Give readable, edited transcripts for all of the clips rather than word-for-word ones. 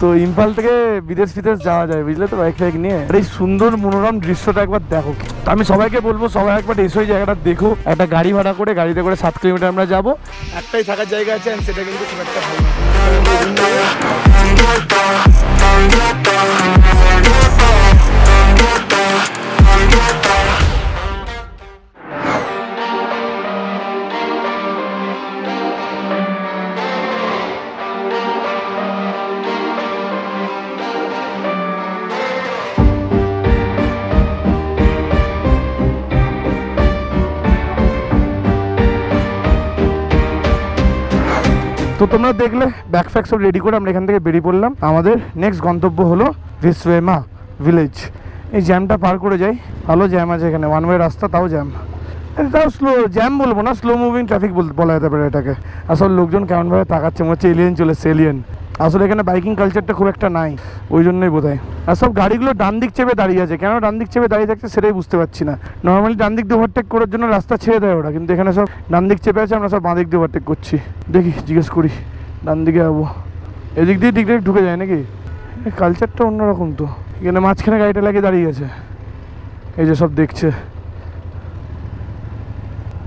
তো ইম্ফল থেকে বিদেশ যাওয়া যায় বুঝলে তো, বাইক ফাইক নিয়ে। এই সুন্দর মনোরম দৃশ্যটা একবার দেখো। আমি সবাইকে বলবো সবাই একবার এসে ওই জায়গাটা দেখো। একটা গাড়ি ভাড়া করে, গাড়িতে করে 7 কিলোমিটার আমরা যাবো। একটাই থাকার জায়গা আছে, সেটা কিন্তু খুব একটা ভালো না। তো তোমরা দেখলে ব্যাগ ফ্যাগ সব রেডি করে আমরা এখান থেকে বেরিয়ে পড়লাম। আমাদের নেক্সট গন্তব্য হলো ভিসওয়েমা ভিলেজ। এই জ্যামটা পার করে যাই, ভালো জ্যাম আছে এখানে, ওয়ান ওয়ে রাস্তা, তাও জ্যাম। তাও স্লো জ্যাম বলবো না, স্লো মুভিং ট্রাফিক বলা যেতে পারে এটাকে। আসলে লোকজন কেমনভাবে তাকাচ্ছে, মনে হচ্ছে এলিয়েন চলেছে, এলিয়েন। আসলে এখানে বাইকিং কালচারটা খুব একটা নাই, ওই জন্যই বোধ হয়। আর সব গাড়িগুলো ডান দিক চেপে দাঁড়িয়ে আছে, কেন ডান দিক চেপে দাঁড়িয়ে থাকছে সেটাই বুঝতে পারছি না। নর্মালি ডান দিক দিয়ে ওভারটেক করার জন্য রাস্তা ছেড়ে দেয় ওরা, কিন্তু এখানে সব ডান দিক চেপে আছে, আমরা সব বাঁ দিক দিয়ে ওভারটেক করছি। দেখি জিজ্ঞেস করি, ডান দিকে যাবো, এদিক দিয়ে দিক দিয়ে ঢুকে যায় নাকি? কালচারটা অন্যরকম তো। এখানে মাঝখানে গাড়িটা লাগিয়ে দাঁড়িয়ে আছে, এই যে সব দেখছে।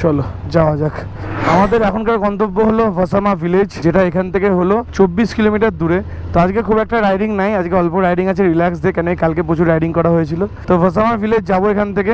চলো যাওয়া যাক। আমাদের এখনকার গন্তব্য হলো ভাসামা ভিলেজ, যেটা এখান থেকে হলো 24 কিলোমিটার দূরে। তো আজকে খুব একটা রাইডিং নাই, আজকে অল্প রাইডিং আছে, রিল্যাক্স দিয়ে, কেন কালকে প্রচুর রাইডিং করা হয়েছিল। তো ভাসামা ভিলেজ যাবো এখান থেকে।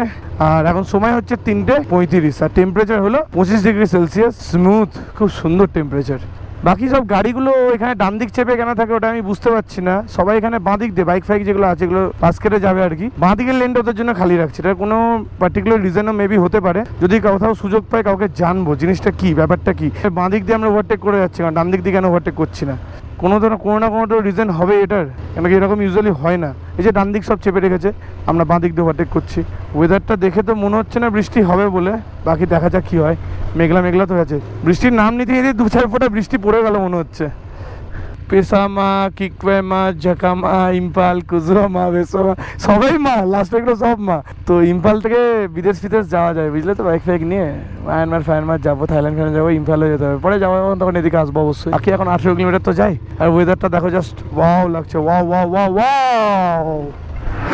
আর এখন সময় হচ্ছে 3:35, আর টেম্পারেচার হলো 25 ডিগ্রি সেলসিয়াস। স্মুথ, খুব সুন্দর টেম্পারেচার। বাকি সব গাড়িগুলো এখানে ডান দিক চেপে কেন থাকে ওটা আমি বুঝতে পারছি না। সবাই এখানে বাঁ দিক দিয়ে বাইক ফাইক যেগুলো আছে এগুলো পাস কেটে যাবে আর কি। বাঁ দিকের লেনটা ওদের জন্য খালি রাখছে, এটা কোনো পার্টিকুলার রিজনও মেবি হতে পারে। যদি কোথাও সুযোগ পায় কাউকে জানবো জিনিসটা কি, ব্যাপারটা কি। বাঁ দিক দিয়ে আমরা ওভারটেক করে যাচ্ছি, কারণ ডান দিক দিয়ে কেন ওভারটেক করছি না? কোনো না কোনো তো রিজন হবে এটার, কেন কি এরকম ইউজুয়ালি হয় না। এই যে ডান দিক সব চেপে রেখেছে, আমরা বাঁ দিক দিয়ে ওভারটেক করছি। ওয়েদারটা দেখে তো মনে হচ্ছে না বৃষ্টি হবে বলে, বাকি দেখা যাক কী হয়। মেঘলা মেঘলা তো আছে, বৃষ্টির নাম নিতে নিতে 2-4 ফোঁটা বৃষ্টি পড়ে গেল মনে হচ্ছে। পেসামা, কিকওয়েমা, ঝাকামা, ইম্ফল, কুজুমা, ভেসোমা, সবাই মা, লাস্টে এগুলো সব মা। তো ইম্ফল থেকে বিদেশ যাওয়া যায় বুঝলে তো, বাইক ফাইক নিয়ে। মায়ানমার যাবো, থাইল্যান্ড যাবো, ইম্ফলে যেতে হবে, পরে যাবো তখন এদিকে আসবো অবশ্যই। বাকি এখন 18 কিলোমিটার তো যাই। আর ওয়েদারটা দেখো, জাস্ট ওয়াও লাগছে, ওয়াও ওয়াও ওয়াও ওয়াও।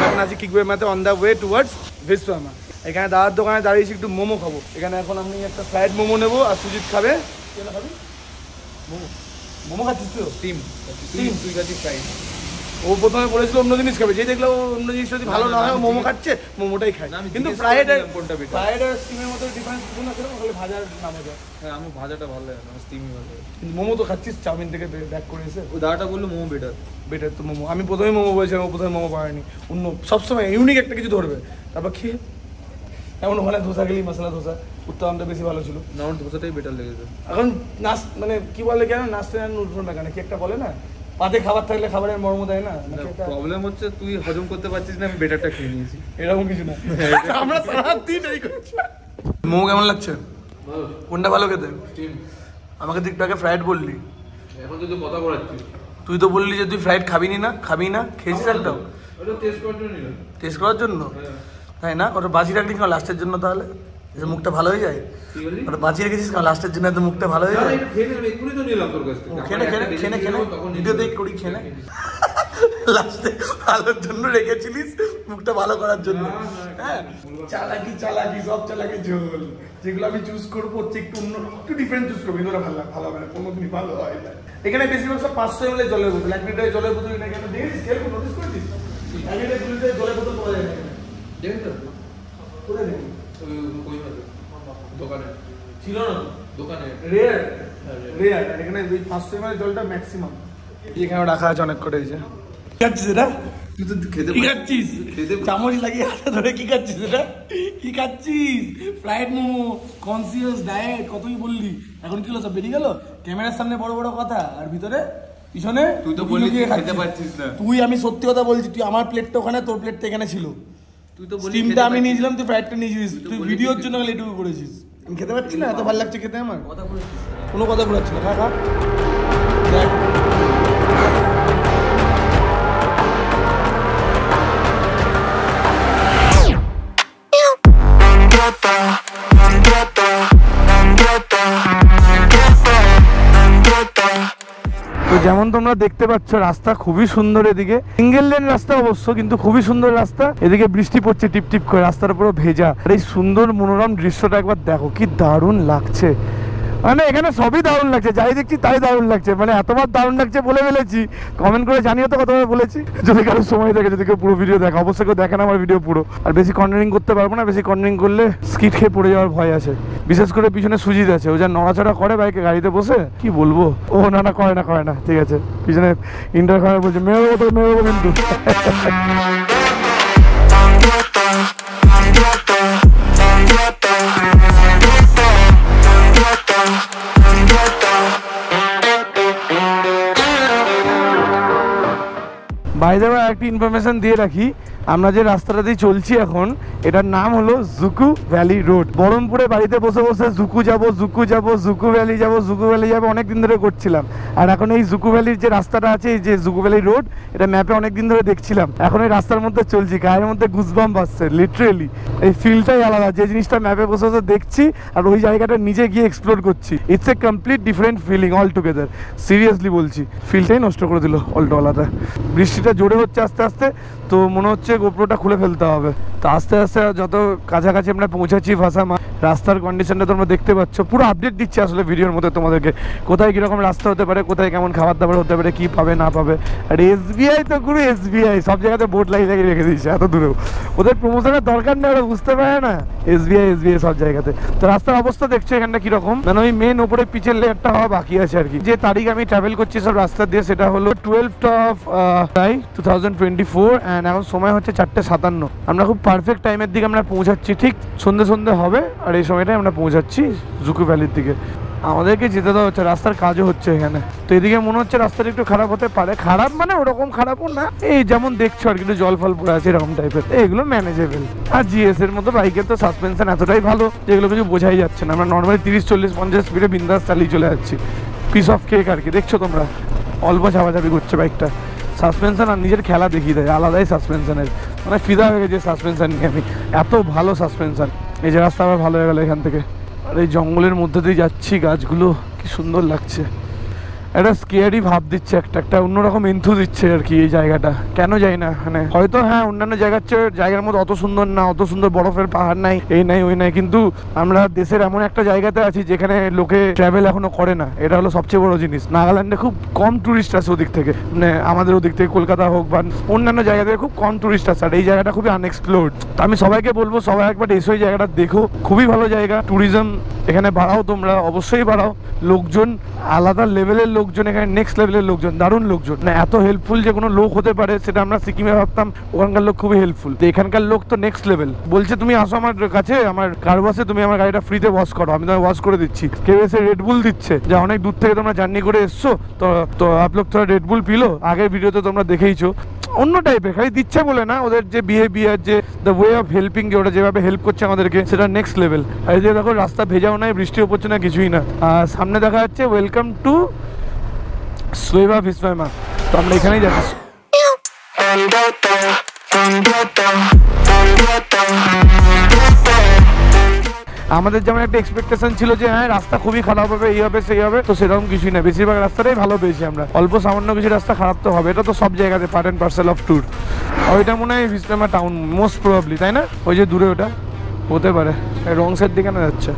এখন আছি কিকওয়েমাতে, অন দ্য ওয়ে টুয়ার্ডস ভেসোমা। এখানে দাদার দোকানে দাঁড়িয়েছি, একটু মোমো খাবো। এখানে এখন আমি একটা ফ্রাইড মোমো নেবো, আর সুজিত খাবে। কেন খাবি? মোমো খাচ্ছিস তো? স্টিম তুই খাচ্ছিস ফ্রাইড। ও প্রথমে বলেছিল অন্য জিনিস খাবে, যে দেখলো অন্য জিনিস যদি ভালো না হয় মোমো খাচ্ছে, মোমোটাই খায়। কিন্তু ফ্রাইড আর স্টিমের মধ্যে ডিফারেন্স কিছু না, সেরকম খালি ভাজার নাম আছে। হ্যাঁ, আমার ভাজাটা ভালো লাগে, আমার স্টিমই ভালো লাগে। কিন্তু মোমো তো খাচ্ছিস চাউমিন থেকে ব্যাক করে এসে। ওই দাদাটা বললো মোমো বেটার তো মোমো। আমি প্রথমে মোমো বলেছিলাম, ও প্রথমে মোমো পায়নি। অন্য সবসময় ইউনিক একটা কিছু ধরবে, তারপর খেয়ে। এমন ওখানে ধোসা খেলি, মশলা ধোসা, উত্তমটা বেশি ভালো ছিল। না, আমার ধোসাটাই বেটার লেগেছে। এখন মানে কি বলে কেন নাচতে নুডল না, কেন কি একটা বলে না, পাতে খাবার থাকলে খাবারের মর্ম দেয় না। প্রবলেম হচ্ছে তুই হজম করতে পারছিস না, আমি বেটারটা খেয়ে নিয়েছি, এরকম কিছু না। আমরা সারাদিন এই করছি। মোমো কেমন লাগছে? কোনটা ভালো খেতে? আমাকে তুই একটু ফ্রাইড বললি, এখন তুই তো কথা বলাচ্ছিস। তুই তো বললি যে তুই ফ্রাইড খাবি না, খেয়েছিস একটাও? টেস্ট করার জন্য, তাই না? ওটা বাজি রাখলি কেন লাস্টের জন্য? তাহলে মুখটা ভালো হয়ে যায়। ওটা বাজি রেখেছিস কেন লাস্টের জন্য? তো মুখটা ভালো হয়ে যায়। ভিডিওতে করি খেলে লাস্টে ভালোর জন্য রেখেছিলিস, মুখটা ভালো করার জন্য। হ্যাঁ, চালাকি সব চালাকি ঝোল। যেগুলো আমি চুজ করবো হচ্ছে একটু ডিফারেন্ট চুজ করবো, কিন্তু ওরা ভালো হবে না, কোনোদিনই ভালো হয় না। এখানে বেশিরভাগ সব 500 ml জলের বোতল, 1 লিটারের জলের বোতল। এখানে দেখেছিস, খেয়াল করে নোটিস করেছিস, 1 লিটার 2 লিটারের জলের বোতল পাওয়া যায় না এখানে। দেখেন তো কোথায় দেখুন, দোকানে ছিল না, দোকানে রেয়ার। আর এখানে 500 ml জলটা ম্যাক্সিমাম। এখানে রাখা আছে অনেক করে। এই যে কি খাচ্ছিস এটা? তুই তো খেতে খাচ্ছিস, চামচ লাগিয়ে হাতে ধরে কি খাচ্ছিস এটা? কি খাচ্ছিস? ফ্রাইড মোমো, কনসিয়াস ডায়েট, কতই বললি, এখন কি হলো? সব বেরিয়ে গেল ক্যামেরার সামনে, বড় বড় কথা, আর ভিতরে পিছনে তুই তো বললি খেতে পারছিস না। তুই, আমি সত্যি কথা বলছি, তুই আমার প্লেটটা ওখানে, তোর প্লেটটা এখানে ছিল। তুই তো বললি স্টিমটা আমি নিয়েছিলাম, তুই ফ্রাইডটা নিয়েছিস। তুই ভিডিওর জন্য এটুকু করেছিস। আমি খেতে পারছি না, এত ভালো লাগছে খেতে আমার। কথা বলেছিস? কোনো কথা বলাচ্ছি না, খা। তো যেমন তোমরা দেখতে পাচ্ছ রাস্তা খুবই সুন্দর, এদিকে সিঙ্গেল লেন রাস্তা অবশ্য, কিন্তু খুবই সুন্দর রাস্তা। এদিকে বৃষ্টি পড়ছে টিপ টিপ করে, রাস্তার পুরো ভেজা। আর এই সুন্দর মনোরম দৃশ্যটা একবার দেখো, কি দারুণ লাগছে। মানে এখানে সবই দারুণ লাগছে, যাই দেখছি তাই দারুণ লাগছে। মানে এতবার দারুণ লাগছে বলে ফেলেছি, কমেন্ট করে জানিও তো কতবার বলেছি। যদি কারো সময় থাকে, যদি কেউ পুরো ভিডিও দেখে, অবশ্যই কেউ দেখে না আমার ভিডিও পুরো। আর বেশি কর্নারিং করতে পারবো না, বেশি কর্নারিং করলে স্কিড খেয়ে পড়ে যাওয়ার ভয় আছে। বিশেষ করে পিছনে সুজিত আছে, ও যা নড়াচড়া করে বাইকে গাড়িতে বসে, কি বলবো। ও না না করে না করে না, ঠিক আছে। পিছনে ইন্টার খারাপ বলছে, মেয়েও তো মেয়েও কিন্তু। বাই দ্য ওয়ে একটা ইনফরমেশন দিয়ে রাখি, আমরা যে রাস্তাটা দিয়ে চলছি এখন, এটার নাম হলো জুকু ভ্যালি রোড। বহরমপুরে বাড়িতে বসে বসে জুকু যাব জুকু যাব জুকু ভ্যালি যাব জুকু ভ্যালি যাবো অনেকদিন ধরে করছিলাম। আর এখন এই জুকু ভ্যালির যে রাস্তাটা আছে, এই যে জুকু ভ্যালি রোড, এটা ম্যাপে অনেকদিন ধরে দেখছিলাম। এখন এই রাস্তার মধ্যে চলছি, গায়ের মধ্যে গুজবাম্প আসছে লিটারেলি। এই ফিলটাই আলাদা, যে জিনিসটা ম্যাপে বসে বসে দেখছি আর ওই জায়গাটা নিজে গিয়ে এক্সপ্লোর করছি। It's a complete different feeling all together. Seriously বলছি, ফিলটাই নষ্ট করে দিল অলটোওয়ালাটা। বৃষ্টিটা জোরে হচ্ছে আস্তে আস্তে, তো মনে হচ্ছে গোপ্রোটা খুলে ফেলতে হবে। তো আস্তে আস্তে যত কাছাকাছি আমরা পৌঁছাচ্ছি ভাসামা, রাস্তার কন্ডিশনটা তোমরা দেখতে পাচ্ছ। পুরো আপডেট দিচ্ছে আসলে ভিডিওর মধ্যে তোমাদেরকে, কোথায় কীরকম রাস্তা হতে পারে, কোথায় কেমন খাবার দাবার হতে পারে, কী পাবে না পাবে। আর এসবিআই তো পুরো এসবিআই, সব জায়গাতে বোর্ড লাগিয়ে লাগিয়ে রেখে দিয়েছে এত দূরেও। ওদের প্রমোশনের দরকার নেই, ওরা বুঝতে পারে না। এসবিআই এসবিআই সব জায়গাতে। তো রাস্তার অবস্থা দেখছো এখানটা কীরকম, মানে ওই মেন ওপরে পিচের লেয়ারটা হওয়া বাকি আছে আর কি। যে তারিখ আমি ট্রাভেল করছি সব রাস্তা দিয়ে, সেটা হলো 12th of July 2024, অ্যান্ড এখন সময় হচ্ছে 4:57। আমরা খুব পারফেক্ট টাইমের দিকে আমরা পৌঁছাচ্ছি, ঠিক সন্ধে সন্ধে হবে। আর এই সময়টাই আমরা পৌঁছাচ্ছি জুকু ভ্যালির দিকে। আমাদেরকে যেতে দেওয়া হচ্ছে, রাস্তার কাজও হচ্ছে এখানে। তো এদিকে মনে হচ্ছে রাস্তাটা একটু খারাপ হতে পারে, খারাপ মানে ওরকম খারাপও না, এই যেমন দেখছো আর কিন্তু জল ফল পড়ে আছে এরকম টাইপের, এগুলো ম্যানেজেবল। আর জিএস এর মতো বাইকের তো সাসপেনশন এতটাই ভালো, যেগুলো কিছু বোঝাই যাচ্ছে না। আমরা নর্মালি 30, 40, 50 স্পিডে বিন্দাস চালিয়ে চলে যাচ্ছি। পিস অফ কেক আর কি, দেখছো তোমরা, অল্প চাপাচাপি করছে বাইকটা। সাসপেনশন আর নিজের খেলা দেখিয়ে দেয়, আলাদাই সাসপেনশনের, মানে ফিদা হয়ে গেছে সাসপেনশন নিয়ে আমি। এত ভালো সাসপেনশন। এই যে রাস্তা আবার ভালো হয়ে গেলো এখান থেকে। আর এই জঙ্গলের মধ্যে দিয়ে যাচ্ছি, গাছগুলো কি সুন্দর লাগছে। একটা স্কেয়ারি ভাব দিচ্ছে, একটা অন্যরকম এন্থু দিচ্ছে আর কি এই জায়গাটা। কেন যাই না, মানে হয়তো হ্যাঁ অন্যান্য জায়গার মধ্যে অত সুন্দর না, অত সুন্দর বরফের পাহাড় নাই, এই নাই ওই নাই, কিন্তু আমরা দেশের এমন একটা জায়গাতে আছি যেখানে লোকে ট্রাভেল এখনো করে না। এটা হলো সবচেয়ে বড় জিনিস। নাগাল্যান্ডে খুব কম টুরিস্ট আছে ওদিক থেকে, মানে আমাদের ওদিক থেকে কলকাতা হোক বা অন্যান্য জায়গা থেকে খুব কম টুরিস্ট আছে। আর এই জায়গাটা খুবই আনএক্সপ্লোর্ড। তো আমি সবাইকে বলবো, সবাই একবার এসে ওই জায়গাটা দেখো, খুবই ভালো জায়গা। ট্যুরিজম এখানে বাড়াও, তোমরা অবশ্যই বাড়াও। লোকজন আলাদা লেভেলের লোকজন, এখানে নেক্সট লেভেলের লোকজন, দারুণ লোকজন, না এত হেল্পফুল যে কোনো লোক হতে পারে সেটা আমরা সিকিমে ভাবতাম। ওখানকার লোক খুবই হেল্পফুল, তো এখানকার লোক তো নেক্সট লেভেল। বলছে তুমি আসো আমার কাছে, আমার কার বাসে তুমি আমার গাড়িটা ফ্রিতে ওয়াশ করো, আমি তোমায় ওয়াশ করে দিচ্ছি। কেউ এসে রেডবুল দিচ্ছে, যা অনেক দূর থেকে তোমরা জার্নি করে এসছো, তো আপ লোক তোরা রেডবুল পিলো। আগের ভিডিওতে তোমরা দেখেইছো, অন্য টাইপের, খালি দিচ্ছে বলে না, ওদের যে বিহেভিয়ার, যে দ্য ওয়ে অফ হেল্পিং, যে ওরা যেভাবে হেল্প করছে আমাদেরকে, সেটা নেক্সট লেভেল। আর এই যে দেখো রাস্তা ভেজাও নাই, বৃষ্টিও পড়ছে না, কিছুই না। আর সামনে দেখা যাচ্ছে ওয়েলকাম টু সোয়েবা ভিসমাইমা। তো আমরা এখানেই যাচ্ছি। আমাদের যেমন একটা এক্সপেকটেশন ছিল যে হ্যাঁ রাস্তা খুবই খারাপ হবে, এই হবে সেই হবে, তো সেরকম কিছুই না। বেশিরভাগ রাস্তাটাই ভালো পেয়েছি আমরা। অল্প সামান্য কিছু রাস্তা খারাপ তো হবে, এটা তো সব জায়গাতে part and parcel of tour. ওইটা মনে হয় ভিসমাইমা টাউন মোস্ট প্রবাবলি, তাই না? ওই যে দূরে ওটা হতে পারে, রং সাইড দিকে না যাচ্ছে।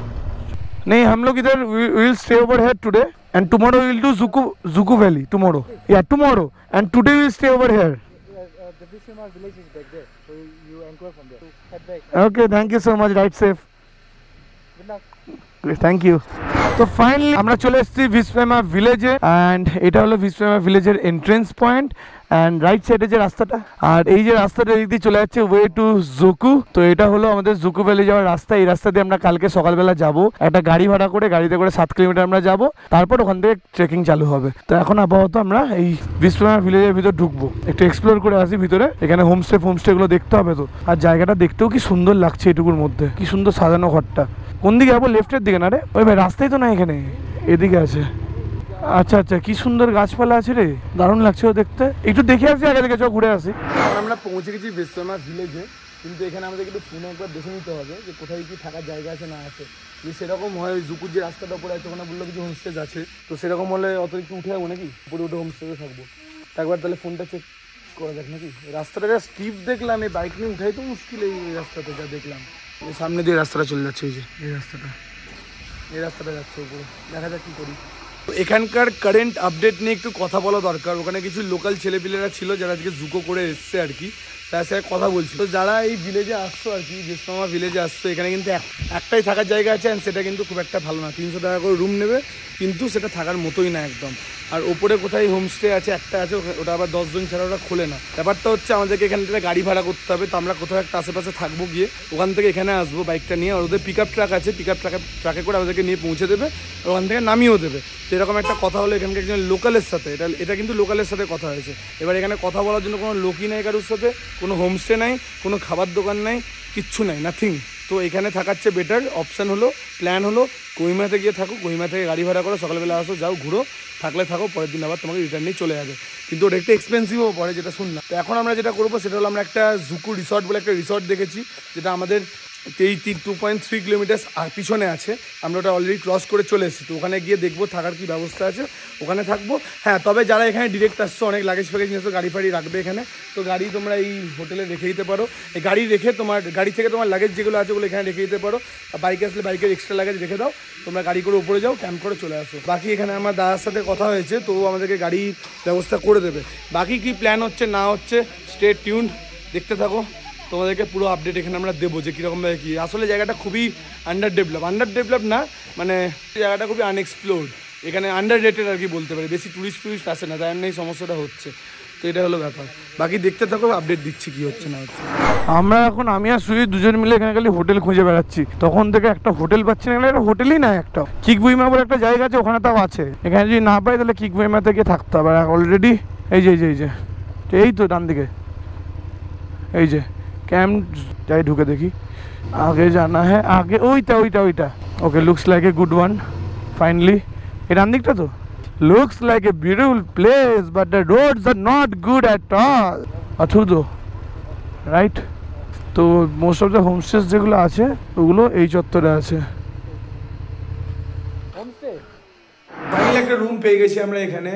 नहीं, हम लोग इधर will stay over here today and tomorrow we will do Dzukou valley tomorrow, या tomorrow and today we will stay over here. The Vishwamar village is back there, so you enquire from there. Head back. Okay, thank you so much, ride safe. Good luck. Thank you. তো finally আমরা চলে এসেছি ভিসমাইমা ভিলেজে, and এটা হলো ভিসমাইমা ভিলেজের এন্ট্রেন্স পয়েন্ট। অ্যান্ড রাইট সাইডে যে রাস্তাটা, আর এই যে রাস্তাটা এদিক দিয়ে চলে যাচ্ছে ওয়ে টু জুকু। তো এটা হলো আমাদের জুকু ভ্যালি যাওয়ার রাস্তা। এই রাস্তা দিয়ে আমরা কালকে সকালবেলা যাব, একটা গাড়ি ভাড়া করে, গাড়িতে করে 7 কিলোমিটার আমরা যাব, তারপর ওখান থেকে ট্রেকিং চালু হবে। তো এখন আপাতত আমরা এই ভিসমাইমা ভিলেজের ভিতর ঢুকবো, একটু এক্সপ্লোর করে আসি ভিতরে। এখানে হোমস্টে গুলো দেখতে হবে তো, আর জায়গাটা দেখতেও কি সুন্দর লাগছে এটুকুর মধ্যে, কি সুন্দর সাজানো ঘরটা। কোন দিকে যাবো? লেফটের দিকে না রে? ওই ভাই রাস্তাই তো না এখানে, এদিকে আছে। আচ্ছা আচ্ছা, কি সুন্দর গাছপালা আছে রে, দারুণ লাগছে ও দেখতে। একটু দেখে আসি আগে থেকে, চল ঘুরে আসি। আমরা পৌঁছে গেছি ভিসমাইমা ভিলেজে। কিন্তু এখানে আমাদেরকে একটু ফোনে একবার দেখে নিতে হবে যে কোথায় কি থাকার জায়গা আছে না আছে। যদি সেরকম হয় ওই জুকুর যে রাস্তাটা উপরে আছে ওখানে বললো কিছু হোমস্টেজ আছে, তো সেরকম হলে অত একটু উঠে যাবো নাকি, উপরে উঠে হোমস্টেজে থাকবো। একবার তাহলে ফোনটা চেক করা যাক নাকি। রাস্তাটা যা স্টিপ দেখলাম, এই বাইক নিয়ে উঠাই তো মুশকিল এই রাস্তাতে যা দেখলাম। এই সামনে দিয়ে রাস্তাটা চলে যাচ্ছে, এই যে এই রাস্তাটা যাচ্ছে উপরে, দেখা যাক কী করি। এখানকার কারেন্ট আপডেট নিয়ে একটু কথা বলা দরকার। ওখানে কিছু লোকাল ছেলেপিলেরা ছিল যারা আজকে জুকো করে এসছে আর কি, তার সাথে কথা বলছিল। তো যারা এই ভিলেজে আসছো আর কি, জেসমামা ভিলেজে আসছো, এখানে কিন্তু একটাই থাকার জায়গা আছে, অ্যান্ড সেটা কিন্তু খুব একটা ভালো না। 300 টাকা করে রুম নেবে, কিন্তু সেটা থাকার মতোই না একদম। আর ওপরে কোথায় হোমস্টে আছে একটা আছে, ওটা আবার 10 জন ছাড়া ওরা খোলে না। ব্যাপারটা হচ্ছে আমাদেরকে এখান থেকে গাড়ি ভাড়া করতে হবে। তো আমরা কোথাও একটা আশেপাশে থাকবো, গিয়ে ওখান থেকে এখানে আসবো বাইকটা নিয়ে। আর ওদের পিক আপ ট্রাক আছে, পিক আপ ট্রাকে করে আমাদেরকে নিয়ে পৌঁছে দেবে, ওখান থেকে নামিয়েও দেবে। তো এরকম একটা কথা হলো এখানকার একজন লোকালের সাথে, এটা কিন্তু লোকালের সাথে কথা হয়েছে। এবার এখানে কথা বলার জন্য কোনো লোকই নাই কারোর সাথে, কোনো হোমস্টে নাই, কোনো খাবার দোকান নাই, কিচ্ছু নাই, নাথিং। তো এখানে থাকার চেয়ে বেটার অপশান হলো, প্ল্যান হলো কোহিমাতে গিয়ে থাকো, কোহিমা থেকে গাড়ি ভাড়া করো, সকালবেলা আসো, যাও ঘুরো, থাকলে থাকো, পরের দিন আবার তোমাকে রিটার্ন নিয়ে চলে যাবে। কিন্তু ওটা একটু এক্সপেন্সিভও পড়ে, যেটা শুনলাম। তো এখন আমরা যেটা করবো সেটা হলো, আমরা একটা জুকু রিসর্ট বলে একটা রিসর্ট দেখেছি, যেটা আমাদের এই 2.3 কিলোমিটার পিছনে আছে। আমরা ওটা অলরেডি ক্রস করে চলে এসেছি। তো ওখানে গিয়ে দেখবো থাকার কি ব্যবস্থা আছে, ওখানে থাকবো। হ্যাঁ, তবে যারা এখানে ডিরেক্ট আসছো, অনেক লাগেজ ফ্যাগেজ নিয়ে আসছো, গাড়ি ফাড়ি রাখবে এখানে, তো গাড়ি তোমরা এই হোটেলে রেখে দিতে পারো। এই গাড়ি রেখে তোমার গাড়ি থেকে তোমার লাগেজ যেগুলো আছে ওগুলো এখানে রেখে দিতে পারো। আর বাইকে আসলে বাইকের এক্সট্রা লাগেজ রেখে দাও, তোমরা গাড়ি করে উপরে যাও, ক্যাম্প করে চলে আসো। বাকি এখানে আমার দাদার সাথে কথা হয়েছে, তো আমাদেরকে গাড়ি ব্যবস্থা করে দেবে। বাকি কি প্ল্যান হচ্ছে না হচ্ছে, স্টে টিউনড, দেখতে থাকো। তোমাদেরকে পুরো আপডেট এখানে আমরা দেবো যে কীরকমভাবে কী। আসলে জায়গাটা খুবই আন্ডার ডেভেলপ না, মানে জায়গাটা খুবই আনএক্সপ্লোর্ড। এখানে আন্ডার রেটেড আর কি বলতে পারি, বেশি টুরিস্ট আসে না, তাই এই সমস্যাটা হচ্ছে। তো এটা হলো ব্যাপার। বাকি দেখতে থাকো, আপডেট দিচ্ছি কী হচ্ছে না হচ্ছে। আমরা এখন আমি আর সুই দুজন মিলে এখানে খালি হোটেল খুঁজে বেড়াচ্ছি। তখন থেকে একটা হোটেল পাচ্ছি না, এটা হোটেলই না, একটা কিকবুইমা বলে একটা জায়গা আছে, ওখানে তাও আছে। এখানে যদি না পাই তাহলে কিকবুইমাতে গিয়ে থাকতে হবে। অলরেডি এই তো ডান দিকে এই যে ক্যাম্প, যাই ঢুকে দেখি। আগে জানা হ্যাঁ, আগে ওইটা। Okay, looks like a good one finally. এই ডান দিকটা তো looks like a beautiful place, but the roads are not good at all. অথুতো রাইট। তো মোস্ট অফ দ্য হোমস্টেস যেগুলো আছে ওগুলো এই চত্বরে আছে। ফাইনালি একটা রুম পেয়ে গেছি আমরা এখানে,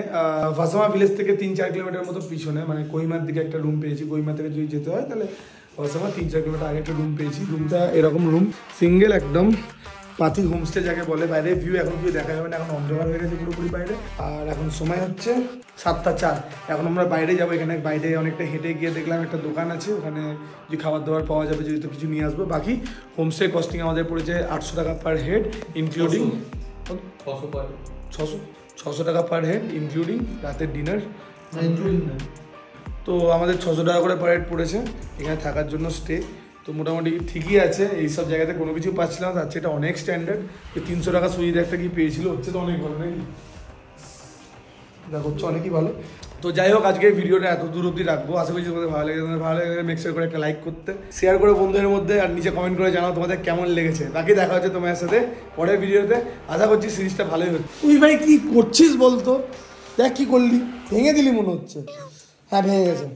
ভাসামা ভিলেজ থেকে 3-4 কিলোমিটার মতো পিছনে, মানে কোহিমার দিকে একটা রুম পেয়েছি। কোহিমা থেকে যদি যেতে হয় তাহলে ভাসামা 3-4 কিলোমিটার আগে একটা রুম পেয়েছি। রুমটা এরকম রুম, সিঙ্গেল একদম, পাতি হোমস্টে যাকে বলে। বাইরে ভিউ এখন কিছু দেখা যাবে না, এখন অন্ধকার হয়ে গেছে পুরোপুরি বাইরে। আর এখন সময় হচ্ছে 7:04। এখন আমরা বাইরে যাবো। এখানে বাইরে অনেকটা হেঁটে গিয়ে দেখলাম একটা দোকান আছে, ওখানে যে খাবার দাবার পাওয়া যাবে, যদি তো কিছু নিয়ে আসবো। বাকি হোমস্টে কস্টিং আমাদের পড়েছে 800 টাকা পার হেড, ইনক্লুডিং 600 টাকা পার হেড, ইনক্লুডিং রাতের ডিনার। তো আমাদের 600 টাকা করে পার হেড পড়েছে এখানে থাকার জন্য স্টে। তো মোটামুটি ঠিকই আছে। এইসব জায়গাতে কোনো কিছু পাচ্ছিলাম, তার চেয়ে এটা অনেক স্ট্যান্ডার্ড। 300 টাকা সুইতে একটা কি পেয়েছিল, হচ্ছে তো অনেক ভালো নাকি, দেখো হচ্ছে অনেকই ভালো। তো যাই হোক, আজকে ভিডিওটা এত দূর অবধি রাখবো। আশা করছি তোমাদের ভালো লেগেছে। মেক শিওর করে একটা লাইক করতে, শেয়ার করে বন্ধুদের মধ্যে, আর নিচে কমেন্ট করে জানাও তোমাদের কেমন লেগেছে। বাকি দেখা হচ্ছে তোমার সাথে পরের ভিডিওতে। আশা করছি সিরিজটা ভালোই হচ্ছে। তুই ভাই কি করছিস বলতো? দেখ কি করলি, ভেঙে দিলি মনে হচ্ছে। হ্যাঁ, ভেঙে গেছে।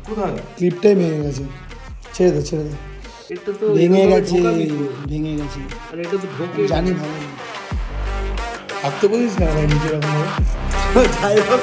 কোথায়? ক্লিপটাই ভেঙে গেছে। ছেড়ে দে। ভেঙে গেছে। জানি ভালো ভাবতে বলিস না ভাই, নিজের যাই হোক।